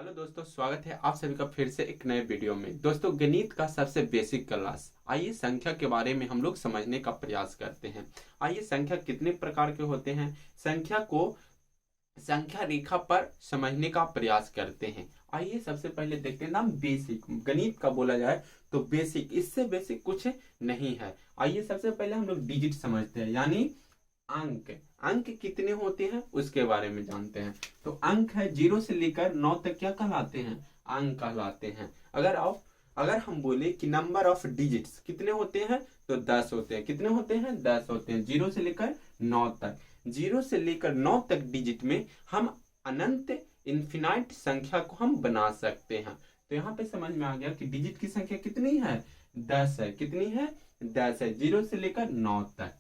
Hello दोस्तों, स्वागत है आप सभी का फिर से एक नए वीडियो में। दोस्तों, गणित का सबसे बेसिक क्लास, आइए संख्या के बारे में हम लोग समझने का प्रयास करते हैं। आइए संख्या कितने प्रकार के होते हैं, संख्या को संख्या रेखा पर समझने का प्रयास करते हैं। आइए सबसे पहले देखते हैं नाम बेसिक। गणित का बोला जाए तो बेसिक, इससे बेसिक कुछ नहीं है। आइए सबसे पहले हम लोग डिजिट समझते हैं, यानी अंक। अंक कितने होते हैं उसके बारे में जानते हैं। तो अंक है 0 से लेकर 9 तक, क्या कहलाते हैं? अंक कहलाते हैं। अगर हम बोले कि नंबर ऑफ डिजिट्स कितने होते हैं, तो 10 होते हैं। कितने होते हैं? 10 होते हैं, 0 से लेकर 9 तक। 0 से लेकर 9 तक डिजिट में हम अनंत इन्फिनाइट संख्या को हम बना सकते हैं। तो यहाँ पे समझ में आ गया कि डिजिट की संख्या कितनी है? 10 है। कितनी है? 10 है, 0 से लेकर 9 तक।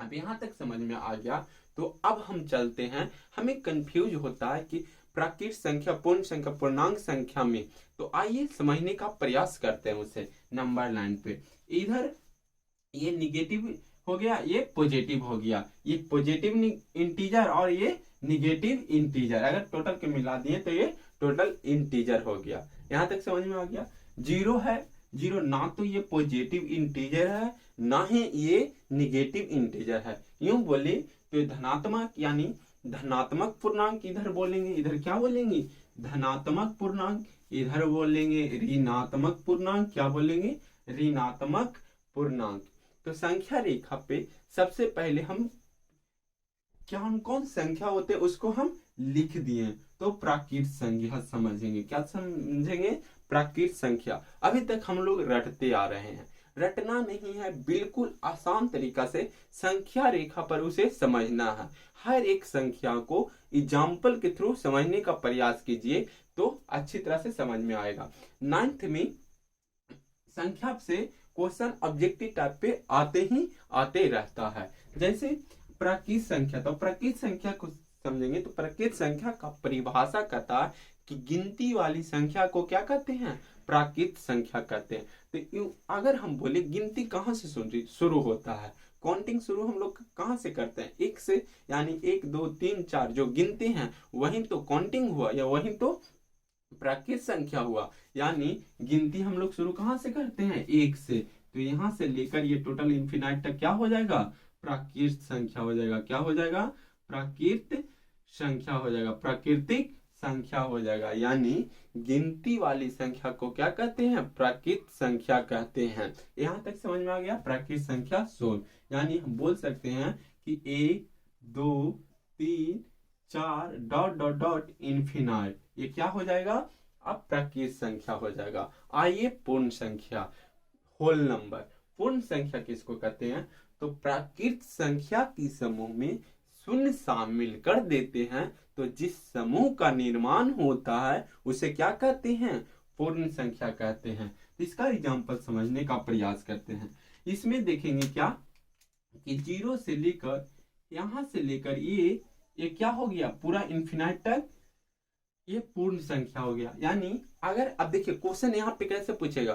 अब यहां तक समझ में आ गया। तो अब हम चलते हैं, हमें कंफ्यूज होता है कि प्राकृत संख्या, पूर्ण संख्या, पूर्णांक संख्या में। तो आइए समझने का प्रयास करते हैं उसे नंबर लाइन पे। इधर ये निगेटिव हो गया, ये पॉजिटिव हो गया। ये पॉजिटिव इंटीजर और ये निगेटिव इंटीजर, अगर टोटल के मिला दिए तो ये टोटल इंटीजर हो गया। यहां तक समझ में आ गया। 0 है, 0 ना तो ये पॉजिटिव इंटीजर है ना ही ये निगेटिव इंटीजर है। यूं बोले तो धनात्मक, यानी धनात्मक पूर्णांक इधर बोलेंगे, इधर क्या बोलेंगे? धनात्मक पूर्णांक। इधर बोलेंगे ऋणात्मक पूर्णांक। क्या बोलेंगे? ऋणात्मक पूर्णांक। तो संख्या रेखा पे सबसे पहले हम कौन कौन संख्या होते हैं उसको हम लिख दिए। तो प्राकृत संख्या समझेंगे। क्या समझेंगे? प्राकृत संख्या। अभी तक हम लोग रटते आ रहे हैं, रटना नहीं है, बिल्कुल आसान तरीका से संख्या रेखा पर उसे समझना है। हर एक संख्या को एग्जाम्पल के थ्रू समझने का प्रयास कीजिए तो अच्छी तरह से समझ में आएगा। 9th में संख्या से क्वेश्चन ऑब्जेक्टिव टाइप पे आते रहता है। जैसे प्राकृत संख्या, तो प्राकृत संख्या को समझेंगे तो प्राकृत संख्या का परिभाषा कहता है कि गिनती वाली संख्या को क्या कहते हैं? प्राकृत संख्या कहते हैं। तो अगर हम बोले गिनती कहाँ से शुरू होता है, काउंटिंग शुरू हम लोग कहाँ से करते हैं? 1 से, यानी 1 2 3 4 जो गिनते हैं वही तो काउंटिंग हुआ, या वही तो प्राकृत संख्या हुआ। यानी गिनती हम लोग शुरू कहाँ से करते हैं? 1 से। तो यहां से लेकर ये टोटल इन्फिनाइट तक क्या हो जाएगा? प्राकृत संख्या हो जाएगा। क्या हो जाएगा? प्राकृत संख्या हो जाएगा, प्राकृतिक संख्या हो जाएगा। यानी गिनती वाली संख्या को क्या कहते हैं? प्राकृत संख्या कहते हैं। यहां तक समझ में आ गया। प्राकृत संख्या 16, यानी हम बोल सकते हैं कि 1 2 3 4 डॉट डॉट डॉट इन्फिनाइट, ये क्या हो जाएगा? अब प्राकृत संख्या हो जाएगा। आइए पूर्ण संख्या, होल नंबर। पूर्ण संख्या किसको कहते हैं? तो प्राकृत संख्या की समूह में शून्य शामिल कर देते हैं तो जिस समूह का निर्माण होता है उसे क्या कहते हैं? पूर्ण संख्या कहते हैं। तो इसका एग्जाम्पल समझने का प्रयास करते हैं। इसमें देखेंगे क्या कि 0 से लेकर यहां से लेकर ये क्या हो गया? पूरा इन्फिनाइट तक ये पूर्ण संख्या हो गया। यानी अगर अब देखिए क्वेश्चन यहाँ पे कैसे पूछेगा,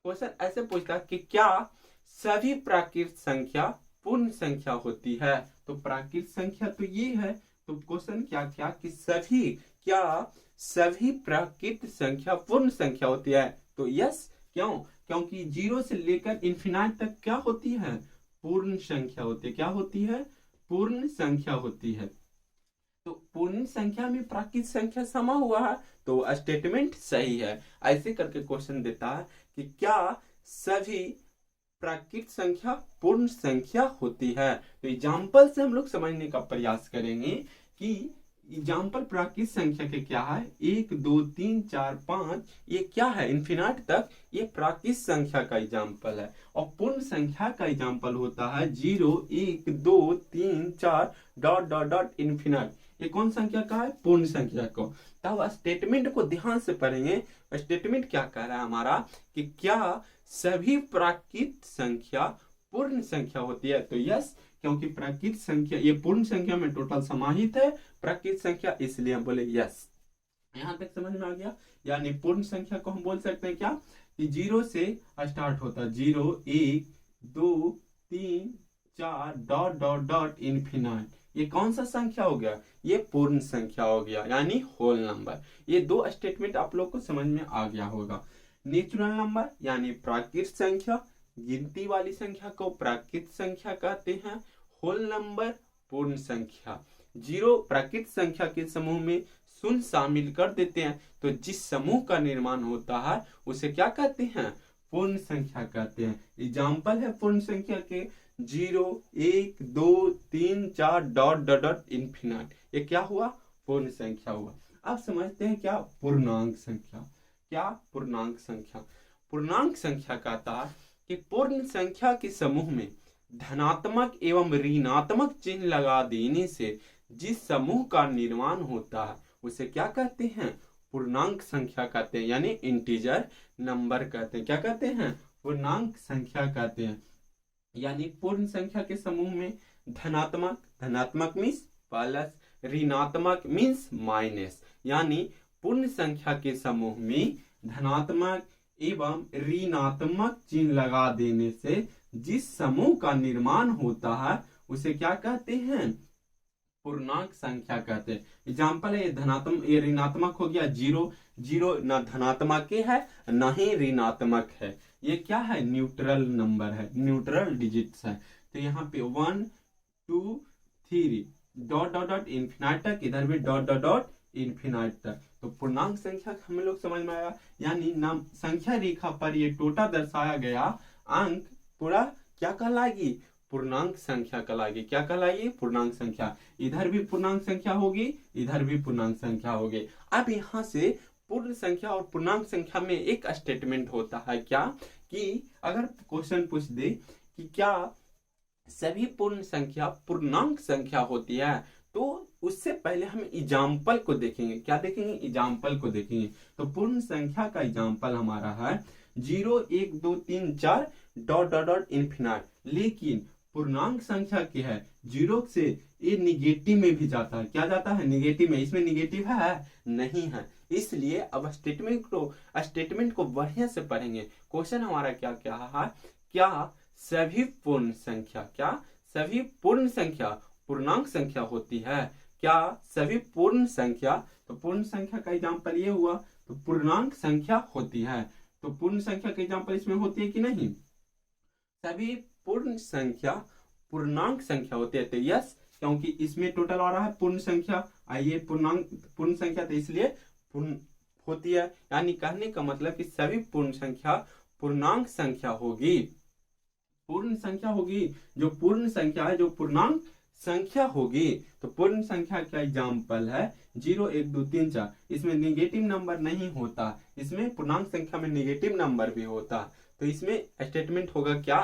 क्वेश्चन ऐसे पूछता है कि क्या सभी प्राकृत संख्या पूर्ण संख्या होती है? तो प्राकृत संख्या तो ये है। तो क्वेश्चन क्या क्या कि क्या सभी प्राकृत संख्या पूर्ण संख्या होती है? तो यस। क्यों? क्योंकि 0 से लेकर इन्फिनाइट तक क्या होती है? पूर्ण संख्या होती है। क्या होती है? पूर्ण संख्या होती है। तो पूर्ण संख्या में प्राकृत संख्या समा हुआ है, तो स्टेटमेंट सही है। ऐसे करके क्वेश्चन देता है कि क्या सभी प्राकृत संख्या पूर्ण संख्या होती है? तो एग्जाम्पल से हम लोग समझने का प्रयास करेंगे कि एग्जाम्पल प्राकृत संख्या के क्या है। 1 2 3 4 5, ये क्या है? इन्फिनाइट तक ये प्राकृत संख्या का एग्जाम्पल है। और पूर्ण संख्या का एग्जाम्पल होता है 0 1 2 3 4 डॉट डॉट डॉट इन्फिनाइट। ये कौन संख्या का है? पूर्ण संख्या को। तब स्टेटमेंट को ध्यान से पढ़ेंगे। स्टेटमेंट क्या कह रहा है हमारा कि क्या सभी प्राकृत संख्या पूर्ण संख्या होती है? तो यस, क्योंकि प्राकृत संख्या ये पूर्ण संख्या में टोटल समाहित है प्राकृत संख्या, इसलिए हम बोले यस। यहां तक समझ में आ गया। यानी पूर्ण संख्या को हम बोल सकते हैं क्या कि 0 से स्टार्ट होता है, 0 1 2 3 4 डॉट डॉट डॉट इन्फिनाइट। ये कौन सा संख्या हो गया, ये पूर्ण संख्या हो गया यानी होल नंबर। ये दो स्टेटमेंट आप लोग को समझ में आ गया होगा। नेचुरल नंबर यानी प्राकृत संख्या, गिनती वाली संख्या को प्राकृत संख्या कहते हैं। होल नंबर पूर्ण संख्या। जीरो प्राकृत संख्या के समूह में शून्य शामिल कर देते हैं तो जिस समूह का निर्माण होता है उसे क्या कहते हैं, पूर्ण संख्या कहते हैं। एग्जाम्पल है पूर्ण संख्या के 0, 1, 2, 3, 4 डॉट डॉट डॉट इन्फिनाइट। ये क्या हुआ, पूर्ण संख्या हुआ। अब समझते हैं क्या पूर्णांक संख्या। क्या पूर्णांक संख्या, पूर्णांक संख्या कहता है कि पूर्ण संख्या के समूह में धनात्मक एवं ऋणात्मक चिन्ह लगा देने से जिस समूह का निर्माण होता है उसे क्या कहते हैं, पूर्णांक संख्या कहते हैं यानी इंटीजर नंबर कहते हैं। क्या कहते हैं, पूर्णांक संख्या कहते हैं। यानी पूर्ण संख्या के समूह में धनात्मक, धनात्मक मीन्स प्लस, ऋणात्मक मीन्स माइनस, यानी पूर्ण संख्या के समूह में धनात्मक एवं ऋणात्मक चिन्ह लगा देने से जिस समूह का निर्माण होता है उसे क्या कहते हैं, पूर्णांक संख्या कहते हैं। एग्जाम्पल है, ये धनात्मक, ये ऋणात्मक हो गया 0, 0 न धनात्मक के है न ही ऋणात्मक है। ये क्या है, न्यूट्रल नंबर है, न्यूट्रल डिजिट्स है। तो यहाँ पे 1, 2, 3 डॉट डॉट डॉट इन्फिनाइट तक, इधर भी डॉट डॉट डॉट इन्फिनाइट तक। तो पूर्णांक संख्या हम लोग समझ में आया। यानी नाम संख्या रेखा पर ये टोटा दर्शाया गया अंक पूरा क्या कहलाएगी, पूर्णांक संख्या कहलाएगी। क्या कहलाएगी, पूर्णांक संख्या। इधर भी पूर्णांक संख्या होगी, इधर भी पूर्णांक संख्या होगी। अब यहाँ से पूर्ण संख्या और पूर्णांक संख्या में एक स्टेटमेंट होता है क्या, कि अगर क्वेश्चन पूछ दे कि क्या सभी पूर्ण संख्या पूर्णांक संख्या होती है, तो उससे पहले हम एग्जाम्पल को देखेंगे। क्या देखेंगे, एग्जाम्पल को देखेंगे। तो पूर्ण संख्या का एग्जाम्पल हमारा है 0, 1, 2, 3, 4 डॉट डॉट डॉट इन्फिनाइट। लेकिन पूर्णांक संख्या क्या है, 0 से ये निगेटिव में भी जाता है। क्या जाता है, निगेटिव में। इसमें निगेटिव है नहीं है, इसलिए अब स्टेटमेंट को बढ़िया से पढ़ेंगे। क्वेश्चन हमारा क्या क्या है, क्या सभी पूर्ण संख्या, क्या सभी पूर्ण संख्या पूर्णांक संख्या होती है, क्या सभी पूर्ण संख्या। तो पूर्ण संख्या का एग्जाम्पल ये हुआ, तो पूर्णांक संख्या होती है। तो पूर्ण संख्या का एग्जाम्पल इसमें होती है कि नहीं, सभी पूर्ण संख्या पूर्णांक संख्या होती है। तो यस, क्योंकि इसमें टोटल आ रहा है पूर्ण संख्या, आइए पूर्ण संख्या, तो इसलिए पूर्ण होती है। यानी कहने का मतलब कि सभी पूर्ण संख्या पूर्णांक संख्या होगी, पूर्ण संख्या होगी। जो पूर्ण संख्या है, जो पूर्णांक संख्या होगी। तो पूर्ण संख्या का एग्जाम्पल है 0, 1, 2, 3, 4। इसमें निगेटिव नंबर नहीं होता, इसमें पूर्णांक संख्या में निगेटिव नंबर भी होता। तो इसमें स्टेटमेंट होगा क्या,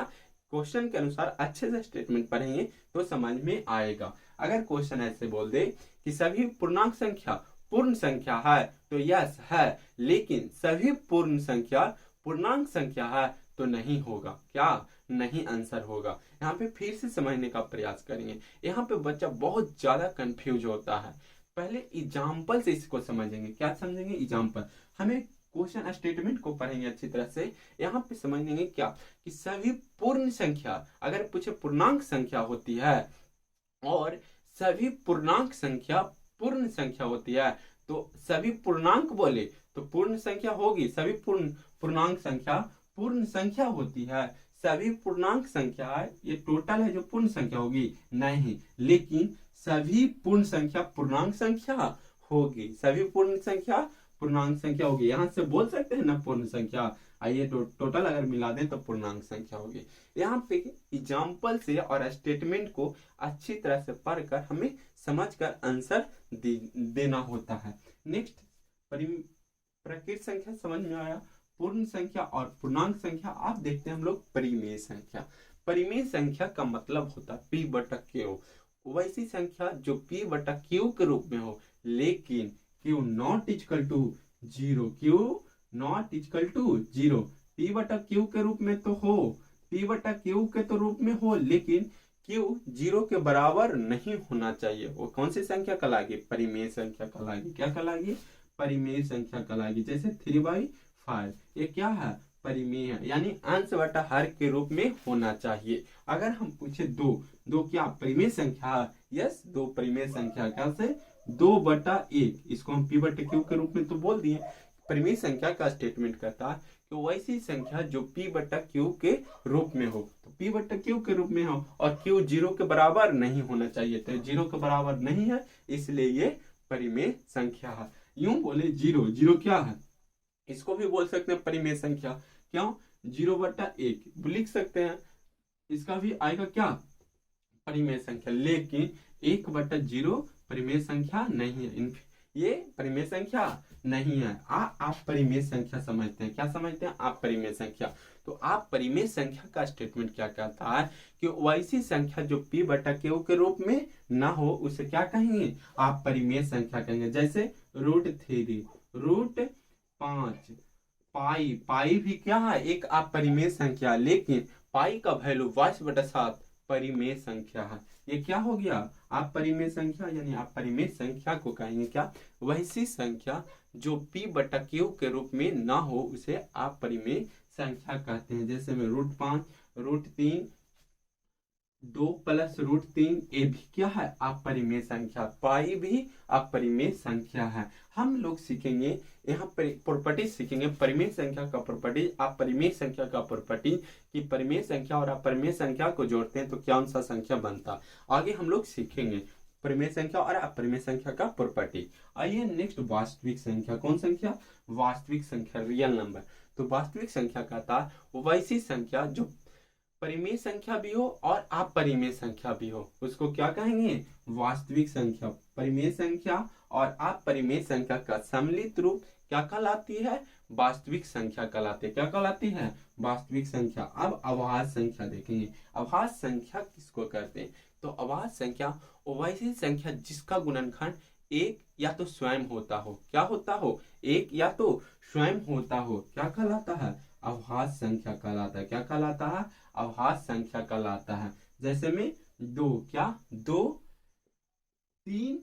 क्वेश्चन के अनुसार अच्छे से स्टेटमेंट पढ़ेंगे तो समझ में आएगा। अगर क्वेश्चन ऐसे बोल दे कि सभी पूर्णांक संख्या पूर्ण संख्या है, तो यस है, लेकिन सभी पूर्ण संख्या पूर्णांक संख्या है तो नहीं होगा। क्या नहीं आंसर होगा। यहाँ पे फिर से समझने का प्रयास करेंगे। यहाँ पे बच्चा बहुत ज्यादा कंफ्यूज होता है। पहले एग्जाम्पल से इसको समझेंगे। क्या समझेंगे, एग्जाम्पल। हमें क्वेश्चन स्टेटमेंट को पढ़ेंगे अच्छी तरह से। यहाँ पे समझेंगे क्या कि सभी पूर्ण संख्या, अगर पूछे पूर्णांक संख्या होती है और सभी पूर्णांक संख्या पूर्ण संख्या होती है, तो सभी पूर्णांक बोले तो पूर्ण संख्या होगी। सभी पूर्णांक संख्या पूर्ण संख्या होती है। सभी पूर्णांक संख्या है, ये टोटल है जो पूर्ण संख्या होगी नहीं, लेकिन सभी पूर्ण संख्या पूर्णांक संख्या होगी। सभी पूर्ण संख्या पूर्णांक संख्या होगी। यहाँ से बोल सकते हैं ना पूर्ण संख्या, आइए टोटल अगर मिला दें तो पूर्णांक संख्या होगी। यहाँ पे एग्जाम्पल से और स्टेटमेंट को अच्छी तरह से पढ़कर हमें समझकर आंसर देना होता है। नेक्स्ट, प्रकृत संख्या समझ में आया। पूर्ण संख्या और पूर्णांक संख्या आप देखते हैं हम लोग परिमेय संख्या। परिमेय संख्या का मतलब होता है P/Q, वैसी संख्या जो P/Q के रूप में हो, लेकिन Q not equal to 0, Q not equal to 0। P/Q के रूप में तो हो, P/Q के तो रूप में हो, लेकिन Q 0 के बराबर नहीं होना चाहिए। वो कौन सी संख्या कहलाएगी, परिमेय संख्या कहलाएगी। क्या कहलाएगी, परिमेय संख्या कहलाएगी। जैसे 3/5, ये क्या है, परिमेय है, यानी अंश बटा हर के रूप में होना चाहिए। अगर हम पूछे दो, दो क्या परिमेय संख्या है? यस, दो परिमेय संख्या। कैसे? 2/1, इसको हम p/q के रूप में तो बोल दिए। परिमेय संख्या का स्टेटमेंट करता है कि वैसी संख्या जो p/q के रूप में हो, तो p/q के रूप में हो और q 0 के बराबर नहीं होना चाहिए, तो 0 के बराबर नहीं है, इसलिए ये परिमेय संख्या है। यूं बोले 0 क्या है? इसको भी बोल सकते हैं परिमेय संख्या। क्यों? 0/1 लिख सकते हैं, इसका भी आएगा क्या? परिमेय संख्या। लेकिन 1/0 परिमेय संख्या नहीं है, ये परिमेय संख्या नहीं है। आप परिमेय संख्या समझते हैं। क्या समझते हैं आप? परिमेय संख्या। तो आप परिमेय संख्या का स्टेटमेंट क्या कहता है कि वैसी संख्या जो p/q के रूप में ना हो उसे क्या कहेंगे? आप परिमेय संख्या कहेंगे। जैसे √3, √5, पाई भी क्या है? एक आप परिमेय संख्या, लेकिन पाई का वैल्यू 22/7 परिमेय संख्या है। ये क्या हो गया? आप परिमेय संख्या, यानी आप परिमेय संख्या को कहेंगे क्या? वैसी संख्या जो p/q के रूप में ना हो उसे आप परिमेय संख्या कहते हैं। जैसे में √5, √3, 2 + √3, ये भी क्या है? आप परिमेय संख्या। पाई भी आप परिमेय संख्या है। हम लोग सीखेंगे यहाँ पर प्रॉपर्टी सीखेंगे, परिमेय संख्या का प्रॉपर्टी, आप परिमेय संख्या का प्रॉपर्टी कि परिमेय संख्या और अपरिमेय संख्या को जोड़ते हैं तो कौन सा संख्या बनता। आगे हम लोग सीखेंगे परिमेय संख्या और अपरिमेय संख्या का प्रॉपर्टी। आइए नेक्स्ट, वास्तविक संख्या। कौन संख्या? वास्तविक संख्या, रियल नंबर। तो वास्तविक संख्या कहता है वैसी संख्या जो परिमेय संख्या भी हो और अपरिमेय संख्या भी हो, उसको क्या कहेंगे? वास्तविक संख्या। परिमेय संख्या और अपरिमेय संख्या का सम्मिलित रूप क्या कहलाती है? वास्तविक संख्या कहलाती है। क्या कहलाती है? वास्तविक संख्या। अब अभाज्य संख्या देखेंगे। अभाज्य संख्या किसको कहते हैं? तो अभाज्य संख्या वैसी संख्या जिसका गुणनखंड एक या तो स्वयं होता हो। क्या होता हो? एक या तो स्वयं होता हो। क्या कहलाता है? अभाज्य संख्या कहलाता है। क्या कहलाता है? अभाज्य संख्या कहलाता है। जैसे में 2, क्या 2, 3,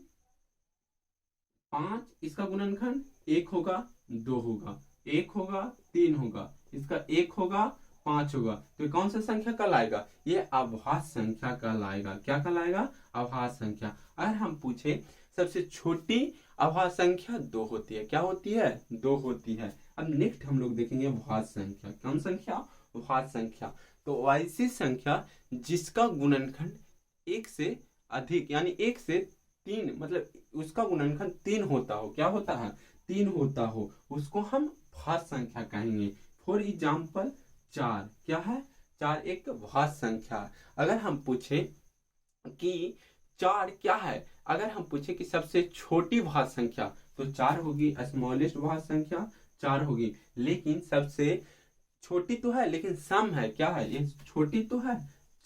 5, इसका गुणनखंड 1 होगा, 2 होगा, 1 होगा, 3 होगा, इसका 1 होगा, 5 होगा, तो कौन सा संख्या कहलाएगा? ये अभाज्य संख्या कहलाएगा। क्या कहलाएगा? अभाज्य संख्या। अगर हम पूछे सबसे छोटी अभाज्य संख्या 2 होती है। क्या होती है? 2 होती है। अब नेक्स्ट हम लोग देखेंगे भाज्य संख्या। कौन संख्या? भाज्य संख्या। तो वैसी संख्या जिसका गुणनखंड 1 से अधिक, यानी 1 से 3, मतलब उसका गुणनखंड 3 होता हो। क्या होता है? 3 होता हो, उसको हम भाज्य संख्या कहेंगे। फॉर एग्जाम्पल 4, क्या है? 4 एक भाज्य संख्या। अगर हम पूछे कि 4 क्या है, अगर हम पूछे कि सबसे छोटी भाज्य संख्या, तो 4 होगी। स्मॉलेस्ट भाज्य संख्या 4 होगी। लेकिन सबसे छोटी तो है लेकिन सम है। क्या है? ये छोटी तो है,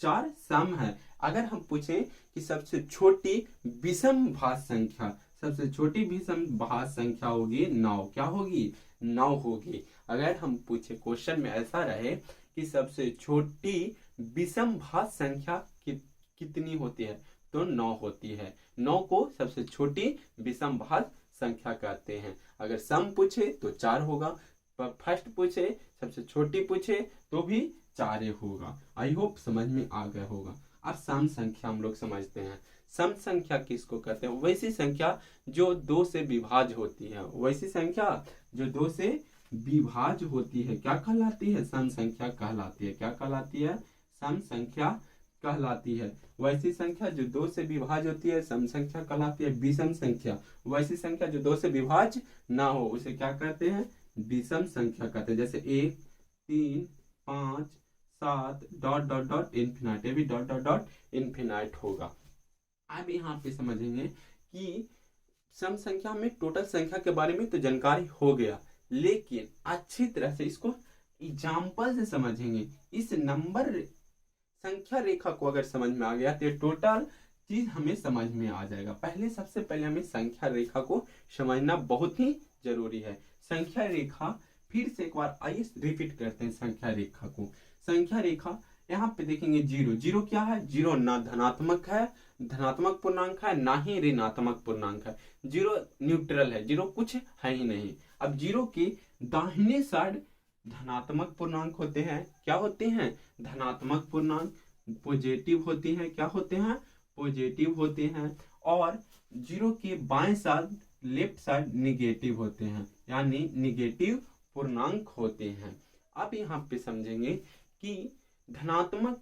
4 सम है। अगर हम पूछें कि सबसे छोटी विषम भाज्य संख्या, सबसे छोटी विषम भाज्य संख्या होगी 9। क्या होगी? 9 होगी। अगर हम पूछे क्वेश्चन में ऐसा रहे कि सबसे छोटी विषम भाज्य संख्या कितनी होती है, तो 9 होती है। 9 को सबसे छोटी विषम भाज्य संख्या कहते हैं। अगर सम पूछे तो 4 होगा, फर्स्ट पूछे सबसे छोटी पूछे तो भी 4 होगा। आई होप समझ में आ गया होगा। अब सम संख्या हम लोग समझते हैं। सम संख्या किसको कहते हैं? वैसी संख्या जो 2 से विभाज्य होती है। वैसी संख्या जो 2 से विभाज्य होती है क्या कहलाती है? सम संख्या कहलाती है। क्या कहलाती है? सम संख्या कहलाती है। वैसी संख्या जो 2 से विभाज्य होती है सम संख्या कहलाती है। विषम संख्या, वैसी संख्या जो 2 से विभाज्य ना हो उसे क्या कहते हैं? विषम संख्या कहते हैं। जैसे 1, 3, 5, 7 ... इन्फिनाइट, ये भी ... इन्फिनाइट होगा। अब यहाँ पे समझेंगे कि सम संख्या में टोटल संख्या के बारे में तो जानकारी हो गया, लेकिन अच्छी तरह से इसको एग्जाम्पल से समझेंगे। इस नंबर संख्या रेखा को अगर समझ में आ गया तो टोटल चीज हमें समझ में आ जाएगा। सबसे पहले हमें संख्या रेखा को समझना बहुत ही जरूरी है। संख्या रेखा, फिर से एक बार आइए रिपीट करते हैं संख्या रेखा को। संख्या रेखा यहाँ पे देखेंगे 0। 0 क्या है? 0 ना धनात्मक है, धनात्मक पूर्णांक है, ना ही ऋणात्मक पूर्णांक है। 0 न्यूट्रल है, 0 कुछ है ही नहीं। अब 0 के दाहिने साइड धनात्मक पूर्णांक होते हैं। क्या होते हैं? धनात्मक पूर्णांक। पॉजिटिव होती हैं। क्या होते हैं? पॉजिटिव होते हैं। और जीरो के बाएं साइड, लेफ्ट साइड निगेटिव होते हैं, यानी निगेटिव पूर्णांक होते हैं। अब यहाँ पे समझेंगे कि धनात्मक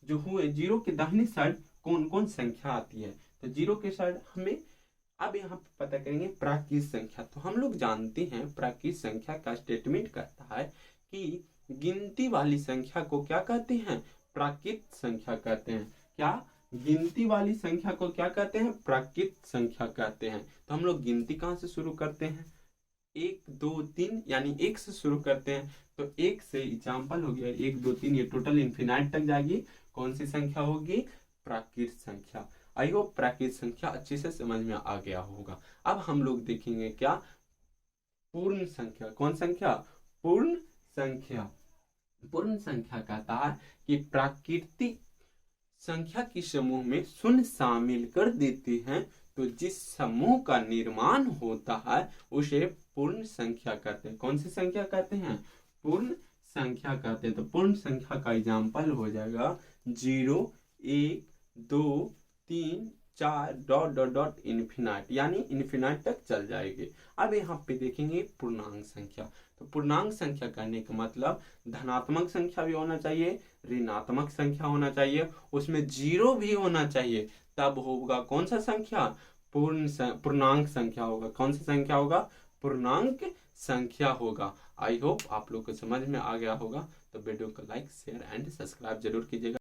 जो हुए, जीरो के दाहिने साइड कौन कौन संख्या आती है। तो जीरो के साइड हमें अब यहाँ पे पता करेंगे प्राकृत संख्या। तो हम लोग जानते हैं प्राकृत संख्या का स्टेटमेंट कहता है कि गिनती वाली संख्या को क्या कहते हैं? प्राकृत संख्या कहते हैं। क्या? गिनती वाली संख्या को क्या कहते हैं? प्राकृत संख्या कहते हैं। तो हम लोग गिनती कहाँ से शुरू करते हैं? 1 2 3, यानी 1 से शुरू करते हैं। तो 1 से एग्जाम्पल हो गया 1 2 3, ये टोटल इन्फिनाइट तक जाएगी। कौन सी संख्या होगी? प्राकृत संख्या। आई होप प्राकृत संख्या अच्छे से समझ में आ गया होगा। अब हम लोग देखेंगे क्या? पूर्ण संख्या। कौन संख्या? पूर्ण संख्या। पूर्ण संख्या कहता है कि प्राकृतिक संख्या के समूह में शून्य शामिल कर देते हैं तो जिस समूह का निर्माण होता है उसे पूर्ण संख्या कहते हैं। कौन सी संख्या कहते हैं? पूर्ण संख्या कहते हैं। तो पूर्ण संख्या का एग्जाम्पल हो जाएगा 0 1 2 3 4 डॉट डॉट डॉट इन्फिनाइट, यानी इन्फिनाइट तक चल जाएगी। अब यहाँ पे देखेंगे पूर्णांक संख्या। तो पूर्णांक संख्या कहने का मतलब धनात्मक संख्या भी होना चाहिए, ऋणात्मक संख्या होना चाहिए, उसमें जीरो भी होना चाहिए, तब होगा कौन सा संख्या? पूर्णांक संख्या होगा। कौन सा संख्या होगा? पूर्णांक संख्या होगा। आई होप आप लोग को समझ में आ गया होगा। तो वीडियो को लाइक शेयर एंड सब्सक्राइब जरूर कीजिएगा।